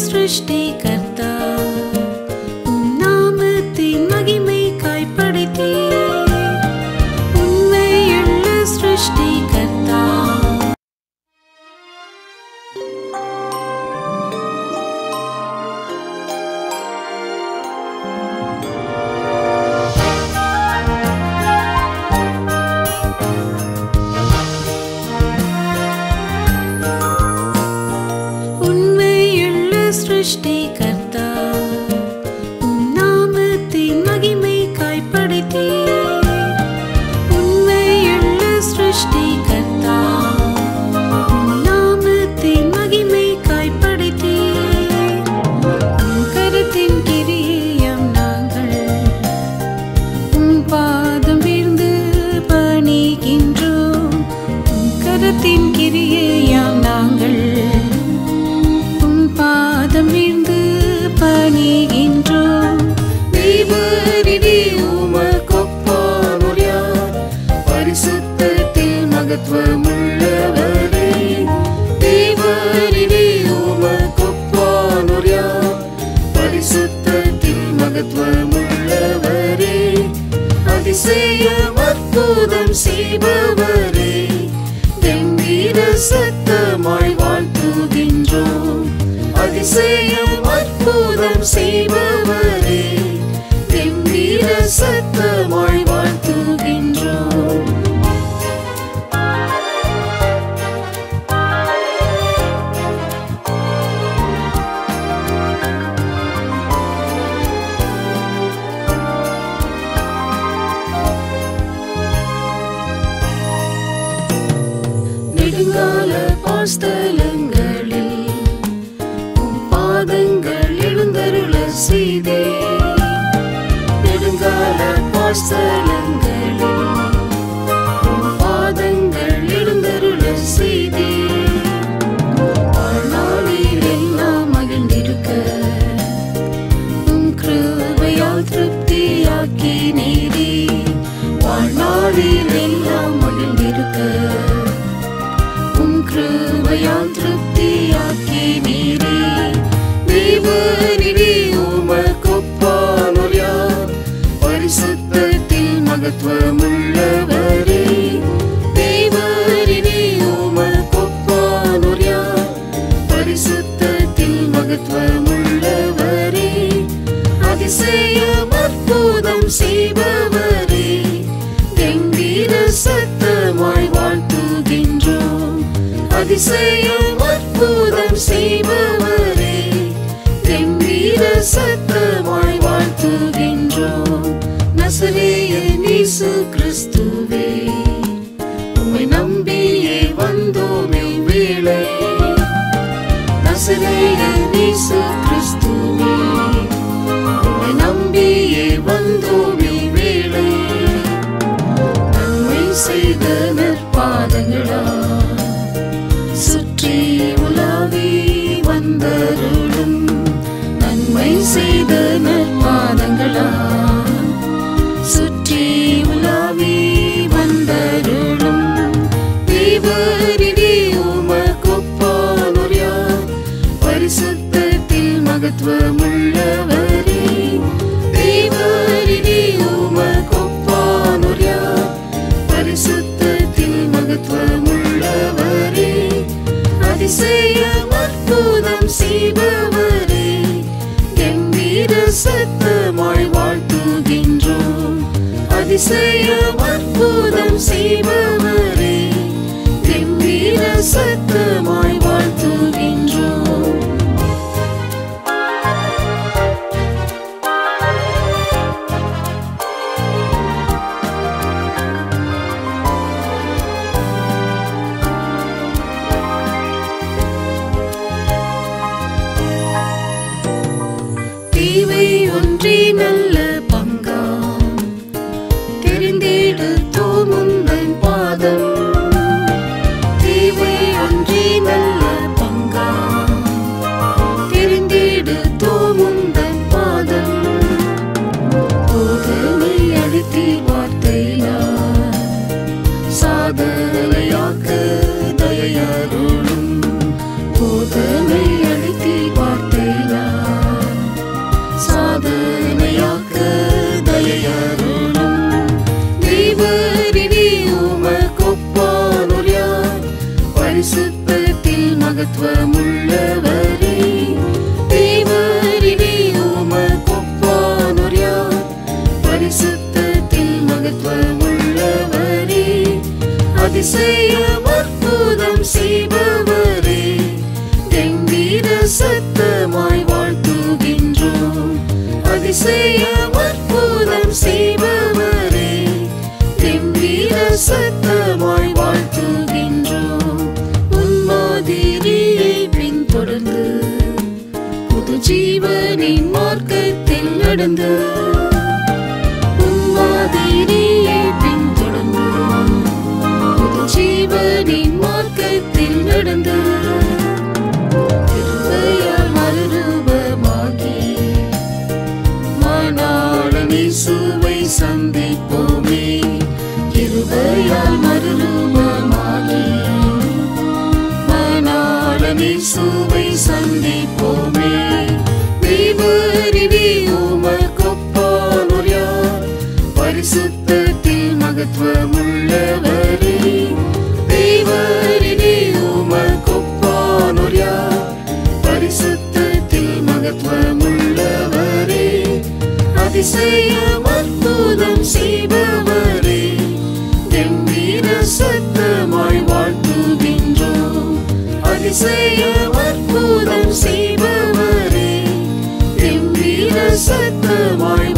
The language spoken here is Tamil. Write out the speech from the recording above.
सृष्टिकर्ता नामத்தின் மகிமைக்காய் படைத்தீர் உண்மையுள்ள सृष्टिकर्ता सृष्टिकर्ता नामத்தின் மகிமைக்காய் படைத்தீர் உண்மையுள்ள सृष्टिकर्ता நாமத்தின் மகிமைக்காய் படைத்தீர் கரத்தின் கிரியையாம் நாங்கள் பாதம் வீழ்ந்து பணிகின்றோம் கரத்தின் கிரியையாம் நாங்கள் பாதம் வீழ்ந்து பணிகின்றோம் தேவரிலே உமக்கொப்பானோர் யார் பரிசுத்தத்தில் மகத்துவமுள்ளவரே தேவரிலே உமக்கொப்பானோர் யார் பரிசுத்தத்தில் மகத்துவமுள்ளவரே அதிசயம் அற்புதம் செய்பவரே கம்பீர சத்தமாய் வாழ்த்துகின்றோம் அதிசயம் அற்புதம் செய்பவரே கம்பீர சத்தமாய் வாழ்த்துகின்றோம் நெடுங்கால பாஸ்தலங்களில் பாதங்கள் எழுந்தருள செய்தே நெடுங்கால பாஸ்தலங்களில் பாதங்கள் எழுந்தருள செய்தே வாழ்நாளில் எல்லாம் மகிழ்ந்திருக்க கிருபையால் திருப்தியாக்கி நீரே வாழ்நாளில் எல்லாம் மகிழ்ந்திருக்க கிருபையால் திருப்தியாக்கி நீரே தேவரிலே உமக்கொப்பானோர் யார் பரிசுத்தத்தில் மகத்துவமுள்ளவரே தேவரிலே உமக்கொப்பானோர் யார் பரிசுத்தத்தில் மகத்துவமுள்ளவரே அதிசயம் அற்புதம் செய்பவரே கம்பீர சத்தமாய் வாழ்த்துகின்றோம் அதிசயம் அற்புதம் செய்பவரே கம்பீர சத்தமாய் வாழ்த்துகின்றோம் நசரேயன் இயேசு கிறிஸ்துவே உம்மை நம்பியே வந்தோம் இவ்வேளை நசரேயன் இயேசு கிறிஸ்துவே உம்மை நம்பியே வந்தோம் இவ்வேளை நன்மை செய்த நற்பாதங்களா சுற்றி உலாவி வந்தருளும் நன்மை செய்த நற்பாதங்களா சுற்றி உலாவி வந்தருளும் தேவரிலே உமக்கொப்பானோர் யார் பரிசுத்தத்தில் மகத்துவமுள்ளவரே தேவரிலே உமக்கொப்பானோர் யார் பரிசுத்தத்தில் மகத்துவமுள்ளவரே அதிசயம் அற்புதம் செய்பவரே கம்பீர சத்தமாய் வாழ்த்துகின்றோம் அதிசயம் அற்புதம் செய்பவரே கம்பீர சத்தமாய் வாழ்த்துகின்றோம் தேவை ஒன்றே நல்ல பங்காம் தெரிந்தெடுத்தோம் உந்தன் பாதம் தேவை ஒன்றே நல்ல பரிசுத்தத்தில் மகத்துவமுள்ளவரே, தேவரிலே உமக்கொப்பானோர் யார்? பரிசுத்தத்தில் மகத்துவமுள்ளவரே, அதிசயம் அற்புதம் செய்பவரே, கம்பீர சத்தமாய் வாழ்த்துகின்றோம். அதிசயம் அற்புதம் செய்பவரே, கம்பீர சத்தமாய் வாழ்த்துகின்றோம். உன்மாதிரியை பின்தொடர்ந்து புது ஜீவனின் மார்க்கத்தில் நடந்து, உன்மாதிரியை பின்தொடர்ந்து புது ஜீவனின் மார்க்கத்தில் நடந்து, கிருபையால் மறுரூபமாகி மணாளன் இயேசுவை சந்திப்போமே. கிருபையால் மறுரூபமாகி மணாளன் இயேசுவை சந்திப்போமே. தேவரிலே உமக்கொப்பானோர் யார்? பரிசுத்தத்தில் மகத்துவமுள்ளவரே, தேவரிலே உமக்கொப்பானோர் யார்? பரிசுத்தத்தில் மகத்துவமுள்ளவரே, அதிசயம் அற்புதம் செய்பவரே, கம்பீர சத்தமாய் வாழ்த்துகின்றோம். அதிசயம் அற்புதம் செய்பவரே, கம்பீர சத்தமாய்